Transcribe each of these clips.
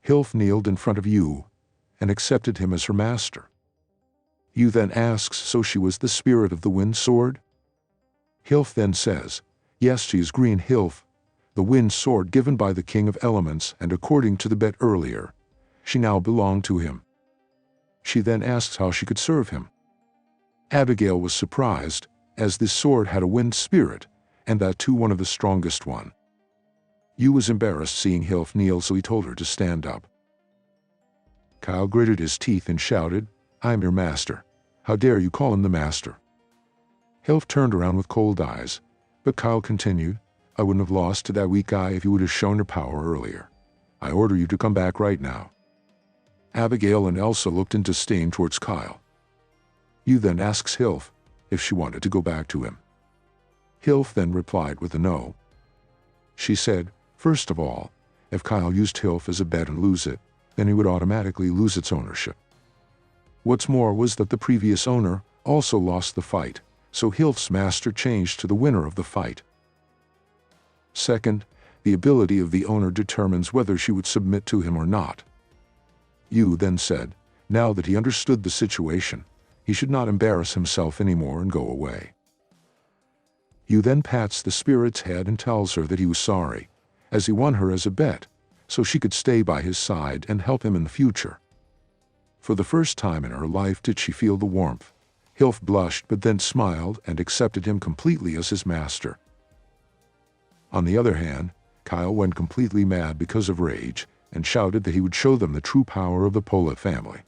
Hilf kneeled in front of Yu and accepted him as her master. Yu then asks, so she was the spirit of the wind sword? Hilf then says, yes, she is Green Hilf, the wind sword given by the king of elements, and according to the bet earlier, she now belonged to him. She then asks how she could serve him. Abigail was surprised, as this sword had a wind spirit, and that too one of the strongest one. Yu was embarrassed seeing Hilf kneel, so he told her to stand up. Kyle gritted his teeth and shouted, I'm your master. How dare you call him the master? Hilf turned around with cold eyes, but Kyle continued, I wouldn't have lost to that weak guy if you would have shown your power earlier. I order you to come back right now. Abigail and Elsa looked in disdain towards Kyle. Yu then asks Hilf if she wanted to go back to him. Hilf then replied with a no. She said, first of all, if Kyle used Hilf as a bet and lose it, then he would automatically lose its ownership. What's more was that the previous owner also lost the fight, so Hilf's master changed to the winner of the fight. Second, the ability of the owner determines whether she would submit to him or not. Yu then said, now that he understood the situation, he should not embarrass himself anymore and go away. Yu then pats the spirit's head and tells her that he was sorry, as he won her as a bet, so she could stay by his side and help him in the future. For the first time in her life did she feel the warmth. Hilf blushed but then smiled and accepted him completely as his master. On the other hand, Kyle went completely mad because of rage and shouted that he would show them the true power of the Pola family.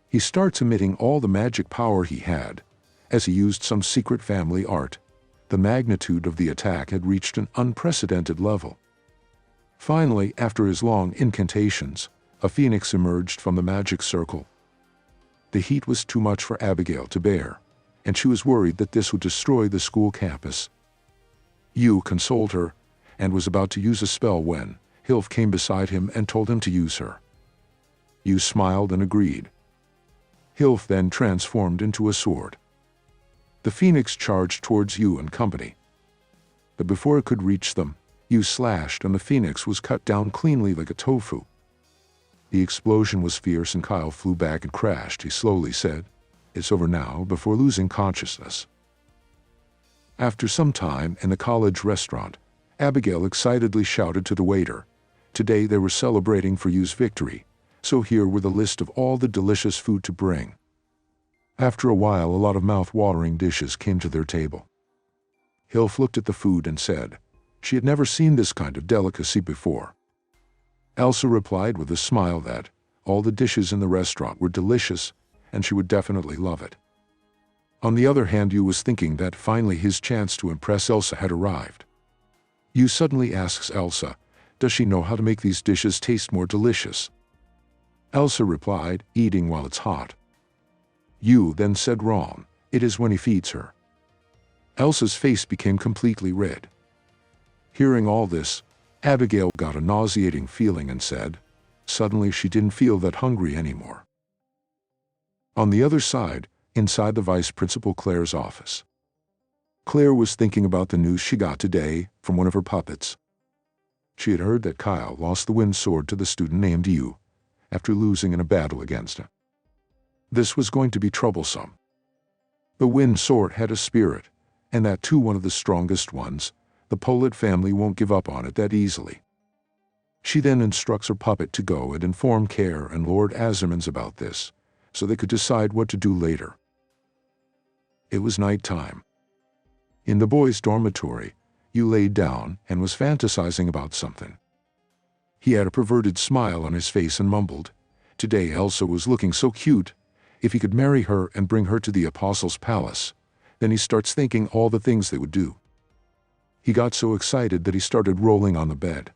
He starts emitting all the magic power he had, as he used some secret family art. The magnitude of the attack had reached an unprecedented level. Finally, after his long incantations, a phoenix emerged from the magic circle. The heat was too much for Abigail to bear, and she was worried that this would destroy the school campus. Yu consoled her, and was about to use a spell when Hilf came beside him and told him to use her. Yu smiled and agreed. Hilf then transformed into a sword. The phoenix charged towards Yu and company. But before it could reach them, Yu slashed and the phoenix was cut down cleanly like a tofu. The explosion was fierce and Kyle flew back and crashed. He slowly said, "It's over now," before losing consciousness. After some time in the college restaurant, Abigail excitedly shouted to the waiter. Today they were celebrating for Yu's victory, so here were the list of all the delicious food to bring. After a while, a lot of mouth-watering dishes came to their table. Hilf looked at the food and said she had never seen this kind of delicacy before. Elsa replied with a smile that all the dishes in the restaurant were delicious and she would definitely love it. On the other hand, Yu was thinking that finally his chance to impress Elsa had arrived. Yu suddenly asks Elsa, does she know how to make these dishes taste more delicious? Elsa replied, eating while it's hot. Yu then said wrong, it is when he feeds her. Elsa's face became completely red. Hearing all this, Abigail got a nauseating feeling and said, suddenly she didn't feel that hungry anymore. On the other side, inside the vice principal Claire's office, Claire was thinking about the news she got today from one of her puppets. She had heard that Kyle lost the wind sword to the student named Yu, after losing in a battle against him. This was going to be troublesome. The wind sword had a spirit, and that too one of the strongest ones. The Polid family won't give up on it that easily. She then instructs her puppet to go and inform Care and Lord Azermans about this, so they could decide what to do later. It was night time. In the boys' dormitory, Yu laid down and was fantasizing about something. He had a perverted smile on his face and mumbled, today Elsa was looking so cute. If he could marry her and bring her to the Apostles' Palace, then he starts thinking all the things they would do. He got so excited that he started rolling on the bed.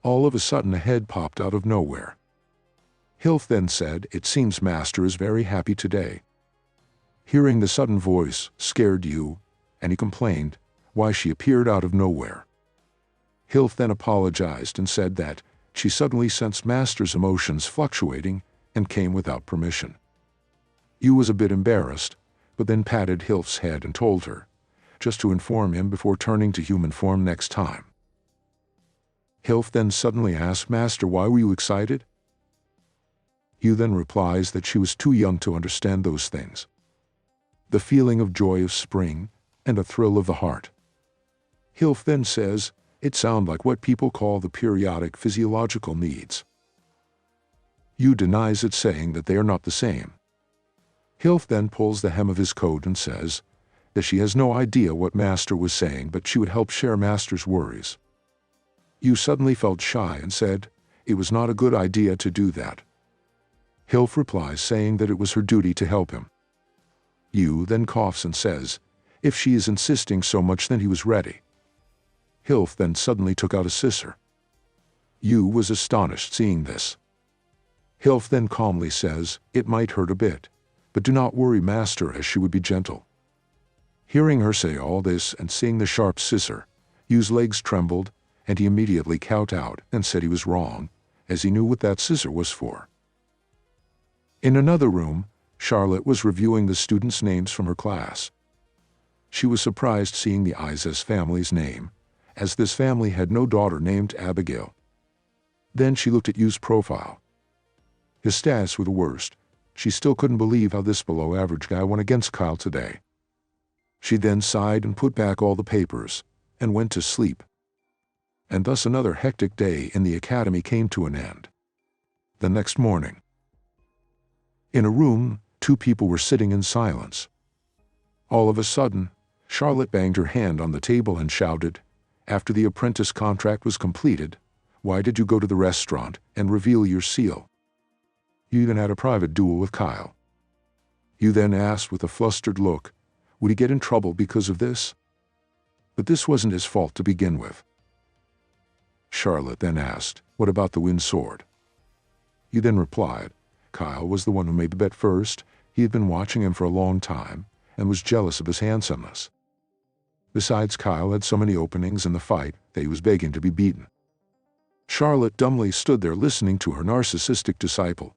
All of a sudden a head popped out of nowhere. Hilf then said, it seems Master is very happy today. Hearing the sudden voice scared Yu, and he complained why she appeared out of nowhere. Hilf then apologized and said that she suddenly sensed Master's emotions fluctuating and came without permission. Yu was a bit embarrassed, but then patted Hilf's head and told her just to inform him before turning to human form next time. Hilf then suddenly asks, Master, why were you excited? Yu then replies that she was too young to understand those things. The feeling of joy of spring and a thrill of the heart. Hilf then says, it sounds like what people call the periodic physiological needs. Yu denies it, saying that they are not the same. Hilf then pulls the hem of his coat and says that she has no idea what Master was saying, but she would help share Master's worries. Yu suddenly felt shy and said it was not a good idea to do that. Hilf replies, saying that it was her duty to help him. Yu then coughs and says if she is insisting so much, then he was ready. Hilf then suddenly took out a scissor. Yu was astonished seeing this. Hilf then calmly says it might hurt a bit, but do not worry, Master, as she would be gentle. Hearing her say all this and seeing the sharp scissor, Yu's legs trembled, and he immediately kowtowed and said he was wrong, as he knew what that scissor was for. In another room, Charlotte was reviewing the students' names from her class. She was surprised seeing the Isis family's name, as this family had no daughter named Abigail. Then she looked at Yu's profile. His stats were the worst. She still couldn't believe how this below-average guy won against Kyle today. She then sighed and put back all the papers, and went to sleep. And thus another hectic day in the academy came to an end. The next morning. In a room, two people were sitting in silence. All of a sudden, Charlotte banged her hand on the table and shouted, after the apprentice contract was completed, why did you go to the restaurant and reveal your seal? You even had a private duel with Kyle. You then asked with a flustered look, would he get in trouble because of this? But this wasn't his fault to begin with. Charlotte then asked, what about the wind sword? You then replied, Kyle was the one who made the bet first. He had been watching him for a long time and was jealous of his handsomeness. Besides, Kyle had so many openings in the fight that he was begging to be beaten. Charlotte dumbly stood there listening to her narcissistic disciple.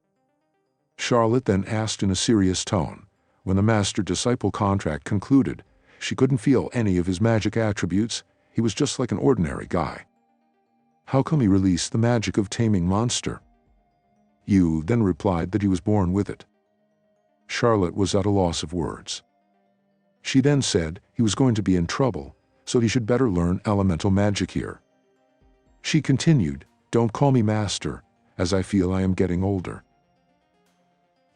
Charlotte then asked in a serious tone, when the master-disciple contract concluded, she couldn't feel any of his magic attributes, he was just like an ordinary guy. How come he released the magic of taming monster? Yu then replied that he was born with it. Charlotte was at a loss of words. She then said he was going to be in trouble, so he should better learn elemental magic here. She continued, don't call me master, as I feel I am getting older.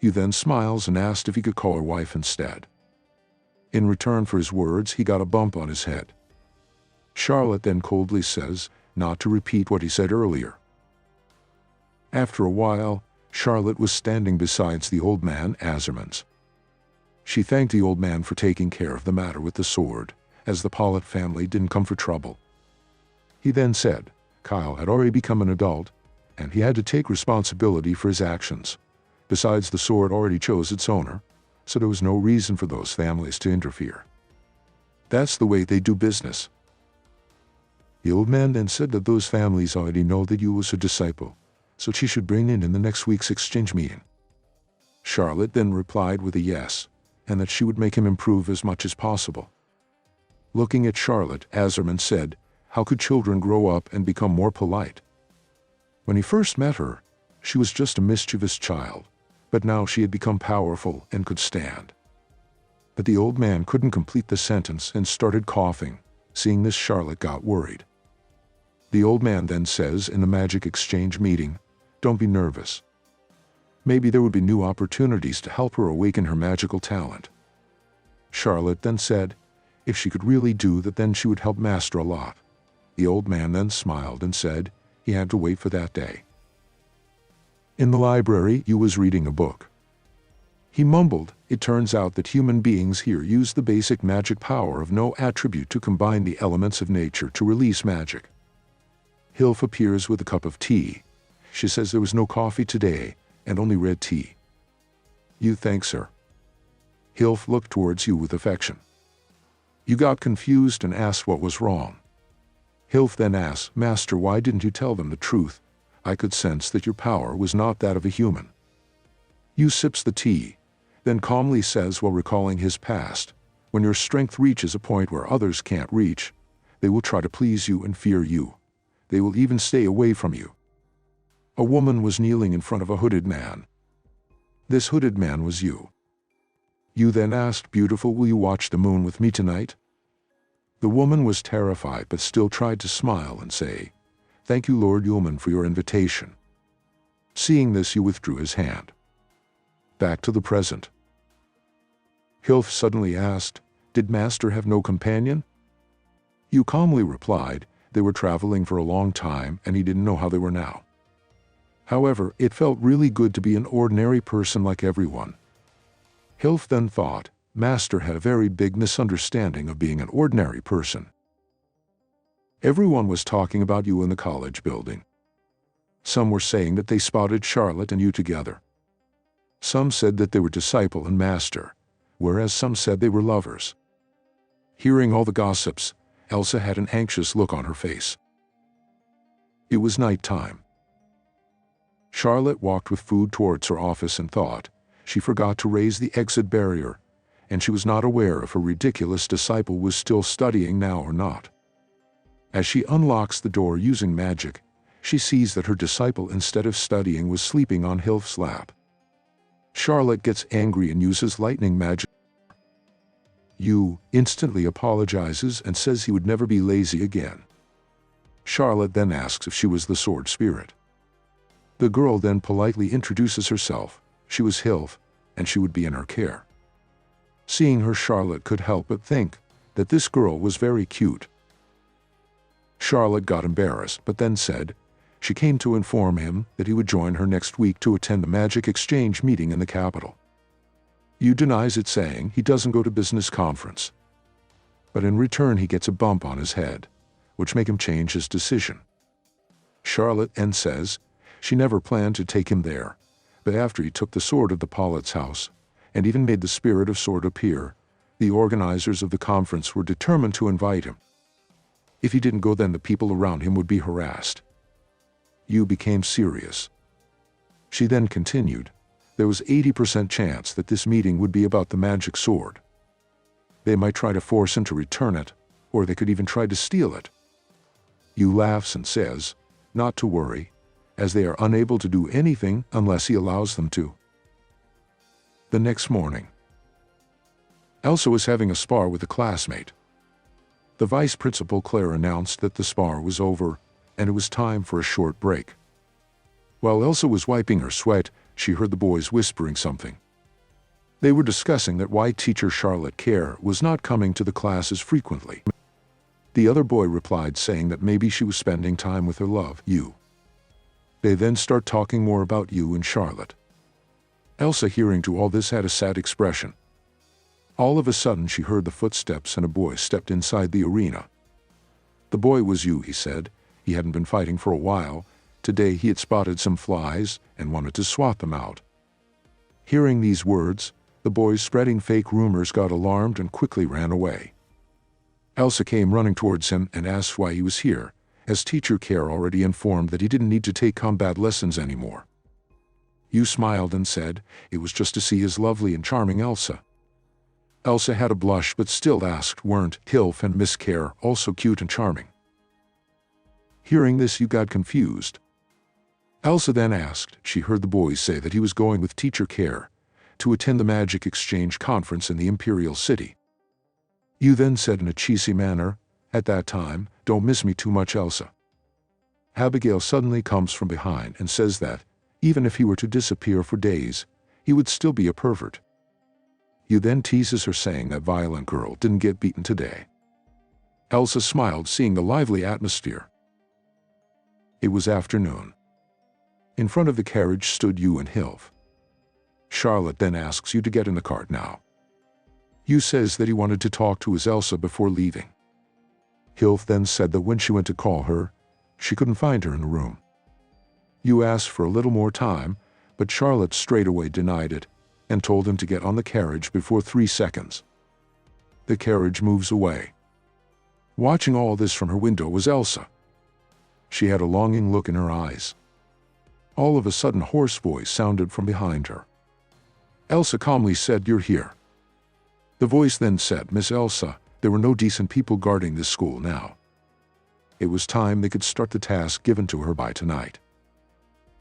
Yu then smiles and asked if he could call her wife instead. In return for his words, he got a bump on his head. Charlotte then coldly says not to repeat what he said earlier. After a while, Charlotte was standing beside the old man, Azermans. She thanked the old man for taking care of the matter with the sword, as the Pollitt family didn't come for trouble. He then said Kyle had already become an adult, and he had to take responsibility for his actions. Besides, the sword already chose its owner, so there was no reason for those families to interfere. That's the way they do business. The old man then said that those families already know that Yu was her disciple, so she should bring in the next week's exchange meeting. Charlotte then replied with a yes, and that she would make him improve as much as possible. Looking at Charlotte, Azerman said, how could children grow up and become more polite? When he first met her, she was just a mischievous child, but now she had become powerful and could stand. But the old man couldn't complete the sentence and started coughing. Seeing this, Charlotte got worried. The old man then says in the magic exchange meeting, don't be nervous. Maybe there would be new opportunities to help her awaken her magical talent. Charlotte then said, if she could really do that, then she would help Master a lot. The old man then smiled and said he had to wait for that day. In the library, Yu was reading a book. He mumbled, it turns out that human beings here use the basic magic power of no attribute to combine the elements of nature to release magic. Hilf appears with a cup of tea. She says there was no coffee today, and only red tea. Yu thanks her. Hilf looked towards Yu with affection. Yu got confused and asked what was wrong. Hilf then asked, Master, why didn't you tell them the truth? I could sense that your power was not that of a human. Yu sips the tea, then calmly says while recalling his past, when your strength reaches a point where others can't reach, they will try to please you and fear you. They will even stay away from you." A woman was kneeling in front of a hooded man. This hooded man was you. You then asked, "Beautiful, will you watch the moon with me tonight?" The woman was terrified but still tried to smile and say, "Thank you, Lord Yulman, for your invitation." Seeing this, you withdrew his hand. Back to the present. Hilf suddenly asked, "Did Master have no companion?" You calmly replied, "They were traveling for a long time and he didn't know how they were now." However, it felt really good to be an ordinary person like everyone. Hilf then thought, Master had a very big misunderstanding of being an ordinary person. Everyone was talking about you in the college building. Some were saying that they spotted Charlotte and you together. Some said that they were disciple and master, whereas some said they were lovers. Hearing all the gossips, Elsa had an anxious look on her face. It was night time. Charlotte walked with food towards her office and thought she forgot to raise the exit barrier, and she was not aware if her ridiculous disciple was still studying now or not. As she unlocks the door using magic, she sees that her disciple, instead of studying, was sleeping on Hilf's lap. Charlotte gets angry and uses lightning magic. Yu instantly apologizes and says he would never be lazy again. Charlotte then asks if she was the sword spirit. The girl then politely introduces herself. She was Hilf, and she would be in her care. Seeing her, Charlotte could help but think that this girl was very cute. Charlotte got embarrassed but then said she came to inform him that he would join her next week to attend the magic exchange meeting in the capital. Yu denies it, saying he doesn't go to business conference. But in return he gets a bump on his head, which make him change his decision. Charlotte then says she never planned to take him there, but after he took the sword of the Pollitt's house, and even made the spirit of sword appear, the organizers of the conference were determined to invite him. If he didn't go, then the people around him would be harassed. Yu became serious. She then continued, there was 80% chance that this meeting would be about the magic sword. They might try to force him to return it, or they could even try to steal it. Yu laughs and says, not to worry, as they are unable to do anything unless he allows them to. The next morning, Elsa was having a spar with a classmate. The vice principal, Claire, announced that the spar was over and it was time for a short break. While Elsa was wiping her sweat, she heard the boys whispering something. They were discussing that why teacher Charlotte Care was not coming to the classes frequently. The other boy replied, saying that maybe she was spending time with her love, Yu. They then start talking more about Yu and Charlotte. Elsa, hearing to all this, had a sad expression. All of a sudden she heard the footsteps and a boy stepped inside the arena. The boy was Yu, he said. He hadn't been fighting for a while. Today he had spotted some flies and wanted to swat them out. Hearing these words, the boys spreading fake rumors got alarmed and quickly ran away. Elsa came running towards him and asked why he was here, as teacher Care already informed that he didn't need to take combat lessons anymore. Yu smiled and said it was just to see his lovely and charming Elsa. Elsa had a blush but still asked, weren't Hilf and Miss Care also cute and charming? Hearing this, Yu got confused. Elsa then asked, she heard the boys say that he was going with teacher Care to attend the Magic Exchange Conference in the Imperial City. Yu then said in a cheesy manner, at that time, don't miss me too much, Elsa. Abigail suddenly comes from behind and says that, even if he were to disappear for days, he would still be a pervert. Yu then teases her, saying that violent girl didn't get beaten today. Elsa smiled, seeing the lively atmosphere. It was afternoon. In front of the carriage stood Yu and Hilf. Charlotte then asks Yu to get in the cart now. Yu says that he wanted to talk to his Elsa before leaving. Hilf then said that when she went to call her, she couldn't find her in the room. Yu asked for a little more time, but Charlotte straightaway denied it and told him to get on the carriage before 3 seconds. The carriage moves away. Watching all this from her window was Elsa. She had a longing look in her eyes. All of a sudden, a hoarse voice sounded from behind her. Elsa calmly said, "You're here." The voice then said, "Miss Elsa, there were no decent people guarding this school now. It was time they could start the task given to her by tonight.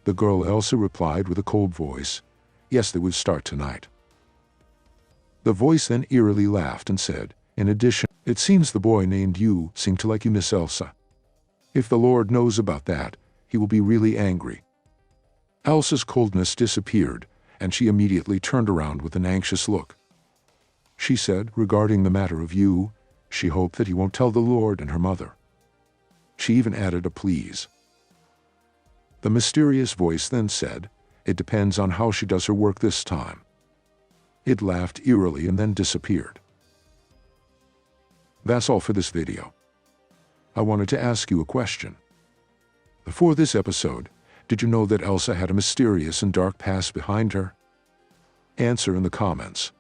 The girl Elsa replied with a cold voice, yes, they would start tonight. The voice then eerily laughed and said, in addition, it seems the boy named you seemed to like you, Miss Elsa. If the Lord knows about that, he will be really angry. Elsa's coldness disappeared, and she immediately turned around with an anxious look. She said, regarding the matter of you, she hoped that he won't tell the Lord and her mother. She even added a please. The mysterious voice then said, it depends on how she does her work this time. It laughed eerily and then disappeared. That's all for this video. I wanted to ask you a question. Before this episode, did you know that Elsa had a mysterious and dark past behind her? Answer in the comments.